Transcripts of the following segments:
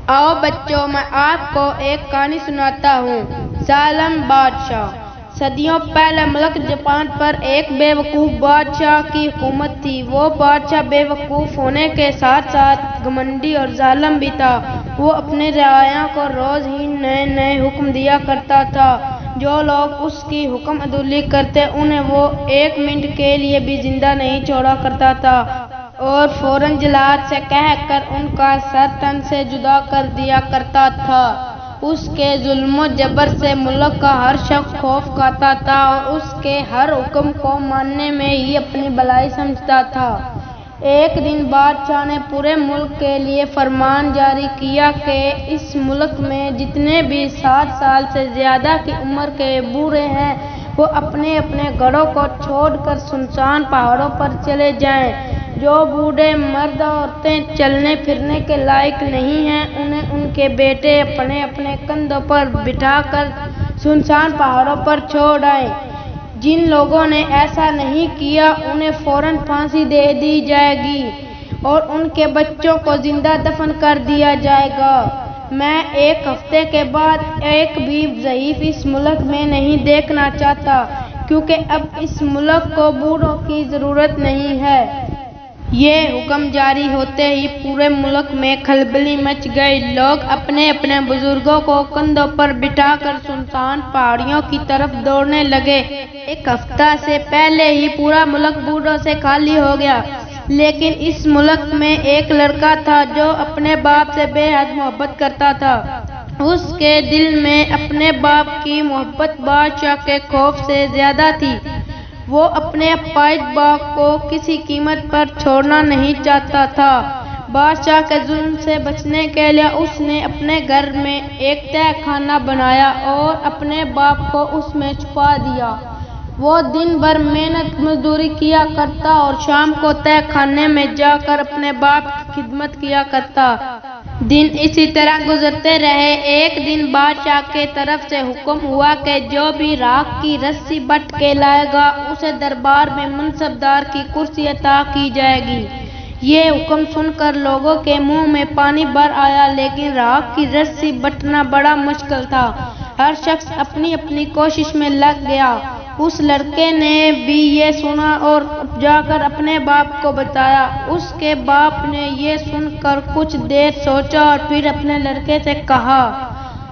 आओ बच्चों, मैं आपको एक कहानी सुनाता हूँ। ज़ालिम बादशाह। सदियों पहले मुल्क जापान पर एक बेवकूफ़ बादशाह की हुकूमत थी। वो बादशाह बेवकूफ़ होने के साथ साथ घमंडी और ज़ालिम भी था। वो अपने रियाया को रोज़ ही नए नए हुक्म दिया करता था। जो लोग उसकी हुक्म अदुली करते उन्हें वो एक मिनट के लिए भी जिंदा नहीं छोड़ा करता था और फौरन जिलाद से कहकर उनका सर तन से जुदा कर दिया करता था। उसके जुल्म जबर से मुल्क का हर शख्स खौफ खाता था और उसके हर हुक्म को मानने में ही अपनी भलाई समझता था। एक दिन बादशाह ने पूरे मुल्क के लिए फरमान जारी किया कि इस मुल्क में जितने भी 60 साल से ज़्यादा की उम्र के बूढ़े हैं वो अपने अपने घरों को छोड़कर सुनसान पहाड़ों पर चले जाएं। जो बूढ़े मर्द औरतें चलने फिरने के लायक नहीं हैं उन्हें उनके बेटे अपने अपने कंधों पर बिठाकर सुनसान पहाड़ों पर छोड़ आए। जिन लोगों ने ऐसा नहीं किया उन्हें फौरन फांसी दे दी जाएगी और उनके बच्चों को जिंदा दफन कर दिया जाएगा। मैं एक हफ्ते के बाद एक भी ज़ईफ इस मुल्क में नहीं देखना चाहता, क्योंकि अब इस मुल्क को बूढ़ों की ज़रूरत नहीं है। ये हुक्म जारी होते ही पूरे मुल्क में खलबली मच गई। लोग अपने अपने बुजुर्गों को कंधों पर बिठाकर सुनसान पहाड़ियों की तरफ दौड़ने लगे। एक हफ्ता से पहले ही पूरा मुल्क बूढ़ों से खाली हो गया, लेकिन इस मुल्क में एक लड़का था जो अपने बाप से बेहद मोहब्बत करता था। उसके दिल में अपने बाप की मोहब्बत बादशाह के खौफ से ज्यादा थी। वो अपने अपाहिज बाप को किसी कीमत पर छोड़ना नहीं चाहता था। बादशाह के जुल्म से बचने के लिए उसने अपने घर में एक तहखाना बनाया और अपने बाप को उसमें छुपा दिया। वो दिन भर मेहनत मजदूरी किया करता और शाम को तहखाने में जाकर अपने बाप की खिदमत किया करता। दिन इसी तरह गुजरते रहे। एक दिन बादशाह के तरफ से हुक्म हुआ कि जो भी राख की रस्सी बट के लाएगा उसे दरबार में मनसबदार की कुर्सी अता की जाएगी। ये हुक्म सुनकर लोगों के मुंह में पानी भर आया, लेकिन राख की रस्सी बटना बड़ा मुश्किल था। हर शख्स अपनी अपनी कोशिश में लग गया। उस लड़के ने भी ये सुना और जाकर अपने बाप को बताया। उसके बाप ने ये सुनकर कुछ देर सोचा और फिर अपने लड़के से कहा,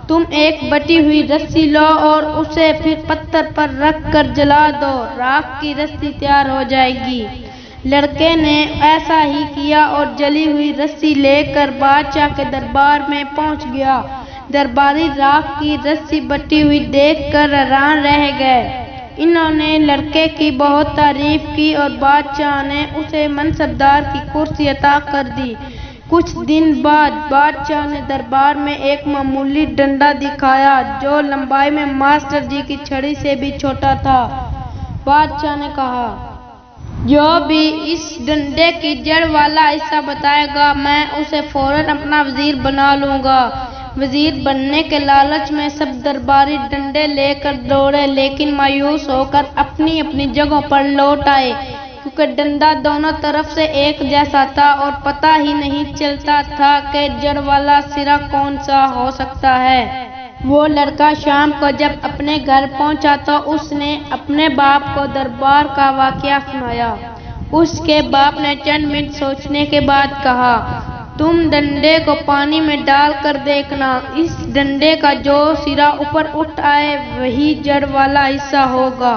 तुम एक बटी हुई रस्सी लो और उसे फिर पत्थर पर रख कर जला दो, राख की रस्सी तैयार हो जाएगी। लड़के ने ऐसा ही किया और जली हुई रस्सी लेकर बादशाह के दरबार में पहुंच गया। दरबारी राख की रस्सी बटी हुई देखकर हैरान रह गए। इन्होंने लड़के की बहुत तारीफ की और बादशाह ने उसे मनसबदार की कुर्सी अता कर दी। कुछ दिन बाद बादशाह ने दरबार में एक मामूली डंडा दिखाया जो लंबाई में मास्टर जी की छड़ी से भी छोटा था। बादशाह ने कहा, जो भी इस डंडे की जड़ वाला हिस्सा बताएगा मैं उसे फौरन अपना वजीर बना लूंगा। वजीर बनने के लालच में सब दरबारी डंडे लेकर दौड़े, लेकिन मायूस होकर अपनी अपनी जगहों पर लौट आए, क्योंकि डंडा दोनों तरफ से एक जैसा था और पता ही नहीं चलता था कि जड़ वाला सिरा कौन सा हो सकता है। वो लड़का शाम को जब अपने घर पहुंचा तो उसने अपने बाप को दरबार का वाकया सुनाया। उसके बाप ने चंद मिनट सोचने के बाद कहा, तुम डंडे को पानी में डाल कर देखना। इस डंडे का जो सिरा ऊपर उठ आए वही जड़ वाला हिस्सा होगा।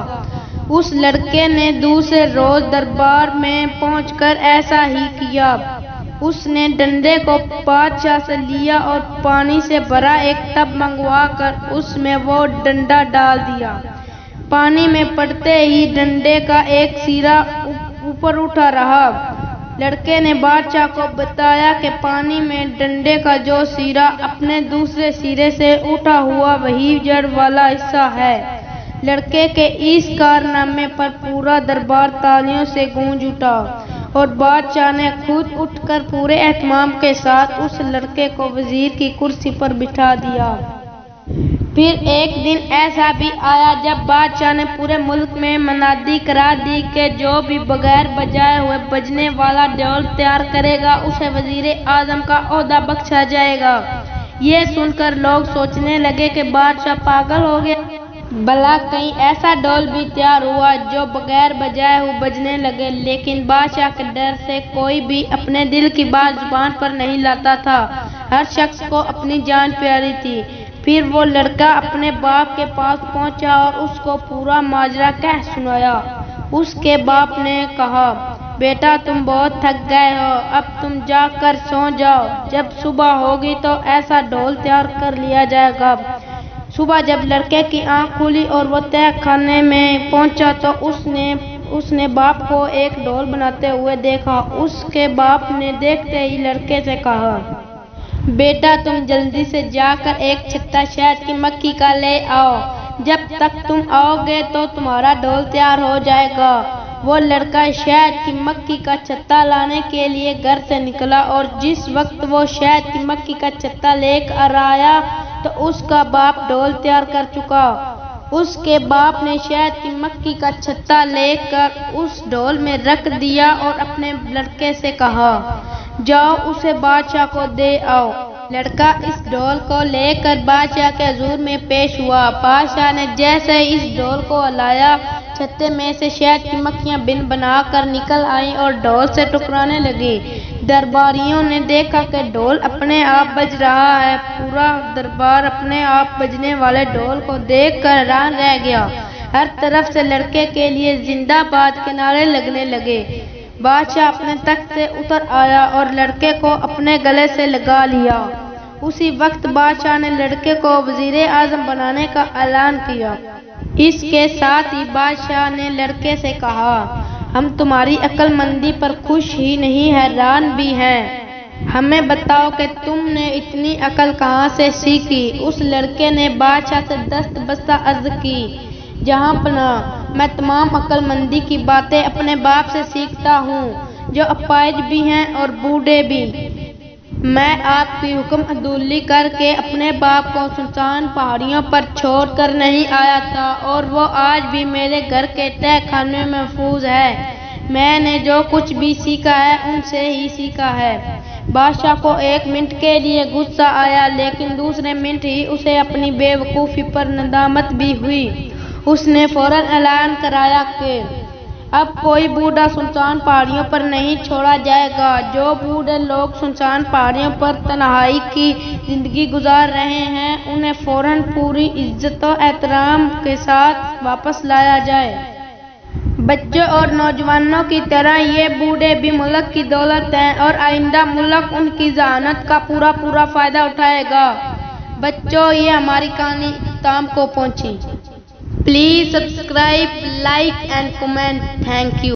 उस लड़के ने दूसरे रोज दरबार में पहुंचकर ऐसा ही किया। उसने डंडे को बादशाह से लिया और पानी से भरा एक टब मंगवा कर उसमें वो डंडा डाल दिया। पानी में पड़ते ही डंडे का एक सिरा ऊपर उठा रहा। लड़के ने बादशाह को बताया कि पानी में डंडे का जो सिरा अपने दूसरे सिरे से उठा हुआ वही जड़ वाला हिस्सा है। लड़के के इस कारनामे पर पूरा दरबार तालियों से गूंज उठा और बादशाह ने खुद उठकर पूरे एहतमाम के साथ उस लड़के को वजीर की कुर्सी पर बिठा दिया। फिर एक दिन ऐसा भी आया जब बादशाह ने पूरे मुल्क में मनादी करा दी कि जो भी बगैर बजाए हुए बजने वाला ढोल तैयार करेगा उसे वजीर आजम का ओहदा बख्शा जाएगा। یہ سن کر لوگ سوچنے لگے کہ بادشاہ پاگل ہو گیا، بھلا کہیں ایسا ڈھول بھی تیار ہوا جو بغیر بجائے ہوئے بجنے لگے۔ لیکن بادشاہ کے ڈر سے کوئی بھی اپنے دل کی بات زبان پر نہیں لاتا تھا، ہر شخص کو اپنی جان پیاری تھی۔ پھر وہ لڑکا اپنے باپ کے پاس پہنچا اور اس کو پورا ماجرا کہہ سنایا۔ اس کے باپ نے کہا، بیٹا تم بہت تھک گئے ہو، اب تم جا کر سو جاؤ، جب صبح ہوگی تو ایسا ڈھول تیار کر لیا جائے گا۔ صبح جب لڑکے کی آنکھ کھلی اور وہ تہہ خانے میں پہنچا تو اس نے باپ کو ایک ڈھول بناتے ہوئے دیکھا۔ اس کے باپ نے دیکھتے ہی لڑکے سے کہا، بیٹا تم جلدی سے جا کر ایک چھتا شہد کی مکھی کا لے آؤ، جب تک تم آؤ گے تو تمہارا ڈھول تیار ہو جائے گا۔ وہ لڑکا شہد کی مکھی کا چھتا لانے کے لیے گھر سے نکلا اور جس وقت وہ شہد کی مکھی کا چھتا لے کر آیا تو اس کا باپ ڈھول تیار کر چکا۔ اس کے باپ نے شہد کی مکھی کا چھتا لے کر اس ڈھول میں رکھ دیا اور اپنے لڑکے سے کہا، جاؤ اسے بادشاہ کو دے آؤ۔ لڑکا اس ڈھول کو لے کر بادشاہ کے حضور میں پیش ہوا۔ بادشاہ نے جیسے اس ڈھول کو ہلایا، چھتے میں سے شہد کی مکھیاں بن بنا کر نکل آئیں اور ڈھول سے ٹکرانے لگیں۔ درباریوں نے دیکھا کہ ڈھول اپنے آپ بج رہا ہے۔ پورا دربار اپنے آپ بجنے والے ڈھول کو دیکھ کر حیران رہ گیا۔ ہر طرف سے لڑکے کے لیے زندہ باد کے نعرے لگنے لگے۔ بادشاہ اپنے تخت سے اتر آیا اور لڑکے کو اپنے گلے سے لگا لیا۔ اسی وقت بادشاہ نے لڑکے کو وزیر اعظم بنانے کا اعلان کیا۔ اس کے ساتھ ہی بادشاہ نے لڑکے سے کہا، ہم تمہاری عقل مندی پر خوش ہی نہیں حیران بھی ہیں، ہمیں بتاؤ کہ تم نے اتنی عقل کہاں سے سیکھی۔ اس لڑکے نے بادشاہ سے دست بستہ عرض کی، جہاں پناہ میں تمام عقل مندی کی باتیں اپنے باپ سے سیکھتا ہوں جو اپاہج بھی ہیں اور بوڑھے بھی۔ میں آپ کی حکم عدولی کر کے اپنے باپ کو سنسان پہاڑیوں پر چھوڑ کر نہیں آیا تھا اور وہ آج بھی میرے گھر کے تہہ خانے میں محفوظ ہے۔ میں نے جو کچھ بھی سیکھا ہے ان سے ہی سیکھا ہے۔ بادشاہ کو ایک منٹ کے لیے غصہ آیا لیکن دوسرے منٹ ہی اسے اپنی بے وقوفی پر ندامت بھی ہوئی۔ اس نے فوراً اعلان کرایا کہ اب کوئی بوڑھا سنسان پہاڑیوں پر نہیں چھوڑا جائے گا۔ جو بوڑھے لوگ سنسان پہاڑیوں پر تنہائی کی زندگی گزار رہے ہیں انہیں فوراً پوری عزت و احترام کے ساتھ واپس لایا جائے۔ بچوں اور نوجوانوں کی طرح یہ بوڑھے بھی ملک کی دولت ہیں اور آئندہ ملک ان کی ذہانت کا پورا فائدہ اٹھائے گا۔ بچوں، یہ ہماری کہانی اختتام کو پہنچی۔ Please subscribe, like and comment. Thank you.